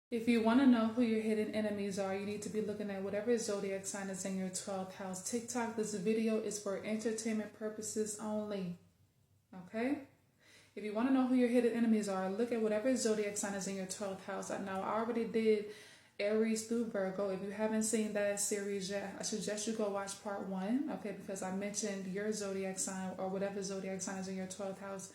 If you want to know who your hidden enemies are, you need to be looking at whatever zodiac sign is in your 12th house. TikTok, this video is for entertainment purposes only. Okay? If you want to know who your hidden enemies are, look at whatever zodiac sign is in your 12th house. Now, I already did Aries through Virgo. If you haven't seen that series yet, I suggest you go watch part 1, okay? Because I mentioned your zodiac sign or whatever zodiac sign is in your 12th house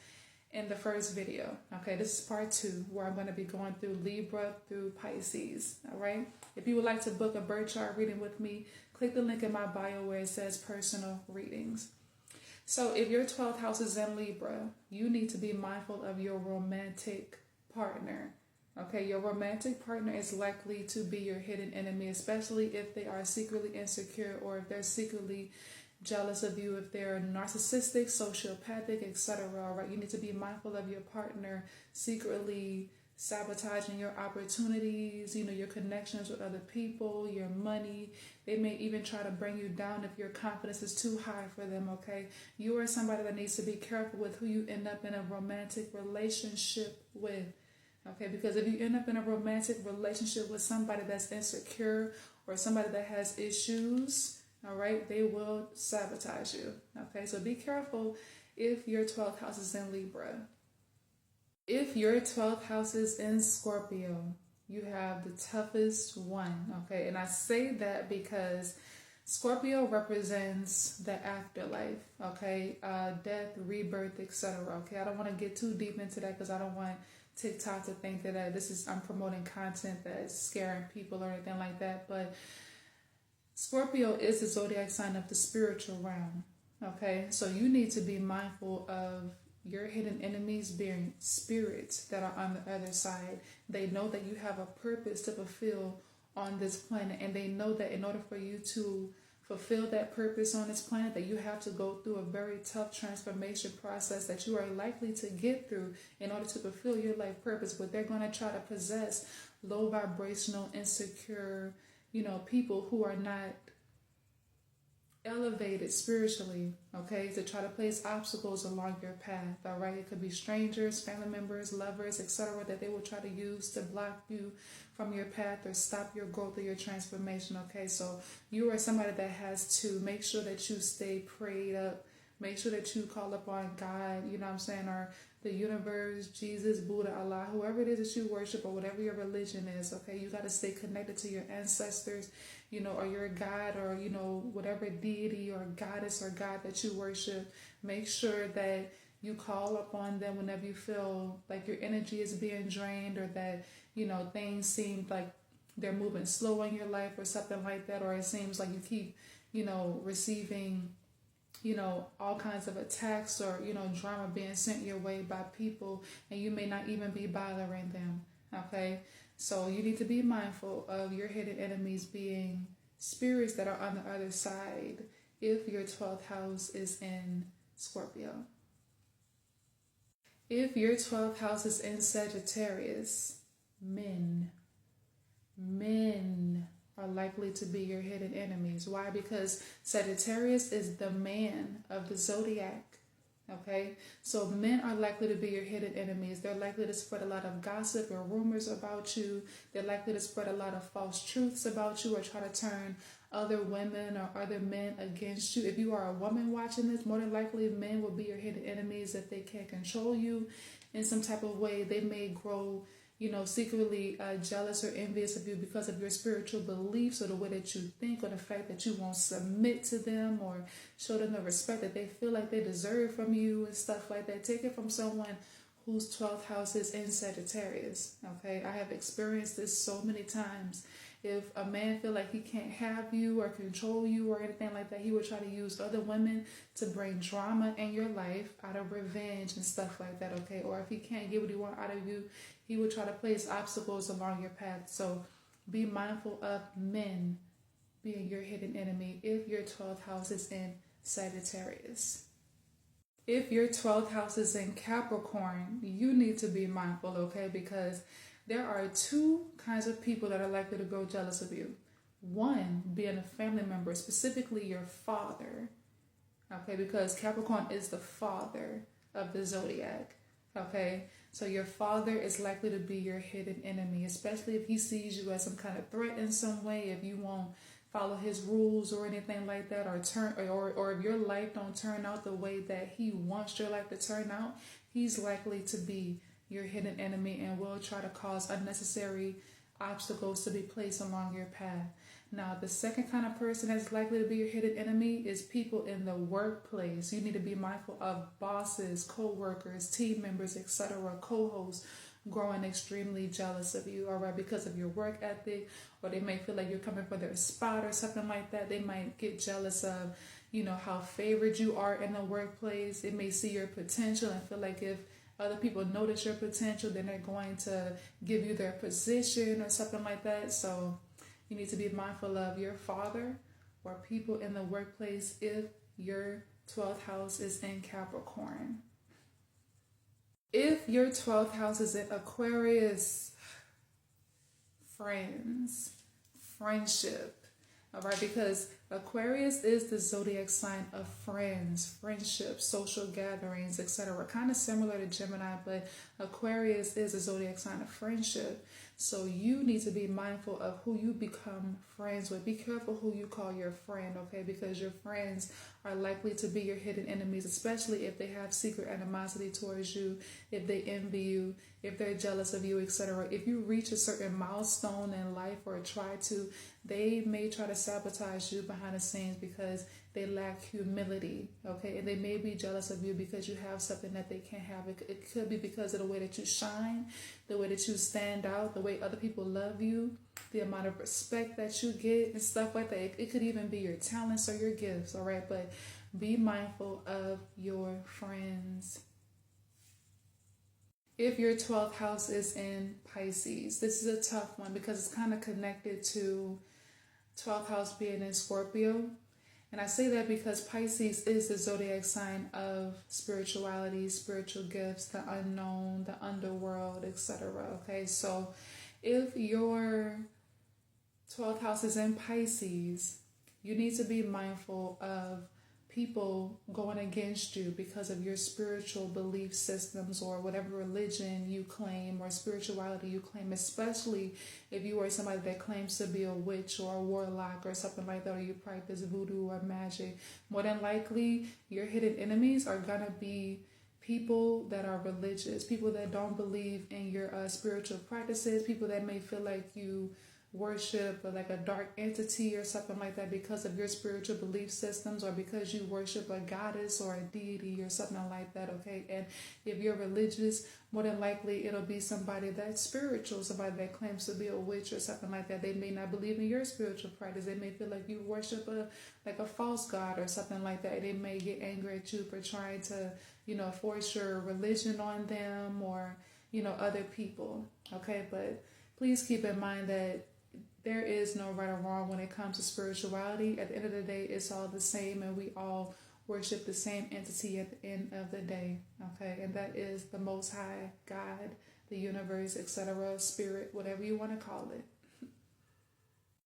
in the first video. Okay, this is part 2 where I'm going to be going through Libra through Pisces. All right, if you would like to book a birth chart reading with me, click the link in my bio where it says personal readings. So if your 12th house is in Libra, you need to be mindful of your romantic partner. Okay, your romantic partner is likely to be your hidden enemy, especially if they are secretly insecure or if they're secretly jealous of you, if they're narcissistic, sociopathic, etc. All right, you need to be mindful of your partner secretly sabotaging your opportunities, your connections with other people, your money. They may even try to bring you down if your confidence is too high for them. Okay, you are somebody that needs to be careful with who you end up in a romantic relationship with. Okay, because if you end up in a romantic relationship with somebody that's insecure or somebody that has issues, all right, they will sabotage you. Okay, so be careful if your 12th house is in Libra. If your 12th house is in Scorpio, you have the toughest one. Okay, and I say that because Scorpio represents the afterlife. Okay, death, rebirth, etc. Okay, I don't want to get too deep into that because I don't want TikTok to think that I'm promoting content that's scaring people or anything like that. But Scorpio is the zodiac sign of the spiritual realm. Okay, so you need to be mindful of your hidden enemies being spirits that are on the other side. They know that you have a purpose to fulfill on this planet, and they know that in order for you to fulfill that purpose on this planet, that you have to go through a very tough transformation process that you are likely to get through in order to fulfill your life purpose. But they're going to try to possess low vibrational, insecure, people who are not elevated spiritually, okay, to try to place obstacles along your path. All right, it could be strangers, family members, lovers, etc., that they will try to use to block you from your path or stop your growth or your transformation. Okay, so you are somebody that has to make sure that you stay prayed up, make sure that you call upon God, or the universe, Jesus, Buddha, Allah, whoever it is that you worship or whatever your religion is. Okay, you got to stay connected to your ancestors, or your God, or whatever deity or goddess or God that you worship. Make sure that you call upon them whenever you feel like your energy is being drained, or that things seem like they're moving slow in your life or something like that, or it seems like you keep receiving all kinds of attacks or drama being sent your way by people, and you may not even be bothering them. Okay, so you need to be mindful of your hidden enemies being spirits that are on the other side if your 12th house is in Scorpio. If your 12th house is in Sagittarius, men are likely to be your hidden enemies. Why? Because Sagittarius is the man of the zodiac. Okay, so men are likely to be your hidden enemies. They're likely to spread a lot of gossip or rumors about you. They're likely to spread a lot of false truths about you or try to turn other women or other men against you. If you are a woman watching this, more than likely men will be your hidden enemies. If they can't control you in some type of way, they may grow secretly jealous or envious of you because of your spiritual beliefs or the way that you think, or the fact that you won't submit to them or show them the respect that they feel like they deserve from you and stuff like that. Take it from someone whose 12th house is in Sagittarius. Okay, I have experienced this so many times. If a man feel like he can't have you or control you or anything like that, he will try to use other women to bring drama in your life out of revenge and stuff like that. Okay, or if he can't get what he wants out of you, he will try to place obstacles along your path. So be mindful of men being your hidden enemy if your 12th house is in Sagittarius. If your 12th house is in Capricorn, you need to be mindful, okay? Because there are two kinds of people that are likely to grow jealous of you. One being a family member, specifically your father, okay? Because Capricorn is the father of the zodiac, okay? So your father is likely to be your hidden enemy, especially if he sees you as some kind of threat in some way, if you won't follow his rules or anything like that, or if your life don't turn out the way that he wants your life to turn out, he's likely to be your hidden enemy and will try to cause unnecessary obstacles to be placed along your path. Now, the second kind of person that's likely to be your hidden enemy is people in the workplace. You need to be mindful of bosses, co-workers, team members, etc., co-hosts growing extremely jealous of you, all right, because of your work ethic, or they may feel like you're coming for their spot or something like that. They might get jealous of, how favored you are in the workplace. They may see your potential and feel like if other people notice your potential, then they're going to give you their position or something like that. So you need to be mindful of your father or people in the workplace if your 12th house is in Capricorn. If your 12th house is in Aquarius, friends, friendship, all right, because Aquarius is the zodiac sign of friends, friendships, social gatherings, etc. Kind of similar to Gemini, but Aquarius is a zodiac sign of friendship. So you need to be mindful of who you become friends with. Be careful who you call your friend, okay? Because your friends are likely to be your hidden enemies, especially if they have secret animosity towards you, if they envy you, if they're jealous of you, etc. If you reach a certain milestone in life or try to, they may try to sabotage you behind the scenes because they lack humility, okay? And they may be jealous of you because you have something that they can't have. It could be because of the way that you shine, the way that you stand out, the way other people love you, the amount of respect that you get and stuff like that. It could even be your talents or your gifts, all right? But be mindful of your friends. If your 12th house is in Pisces, this is a tough one because it's kind of connected to 12th house being in Scorpio. And I say that because Pisces is the zodiac sign of spirituality, spiritual gifts, the unknown, the underworld, etc. Okay, so if your 12th house is in Pisces, you need to be mindful of people going against you because of your spiritual belief systems or whatever religion you claim or spirituality you claim, especially if you are somebody that claims to be a witch or a warlock or something like that, or you practice voodoo or magic. More than likely, your hidden enemies are going to be people that are religious, people that don't believe in your spiritual practices, people that may feel like you worship like a dark entity or something like that because of your spiritual belief systems, or because you worship a goddess or a deity or something like that, okay? And if you're religious, more than likely it'll be somebody that's spiritual, somebody that claims to be a witch or something like that. They may not believe in your spiritual practice. They may feel like you worship a false god or something like that. They may get angry at you for trying to, force your religion on them or, other people, okay? But please keep in mind that there is no right or wrong when it comes to spirituality. At the end of the day, it's all the same, and we all worship the same entity at the end of the day, okay? And that is the Most High, God, the universe, etc., spirit, whatever you want to call it.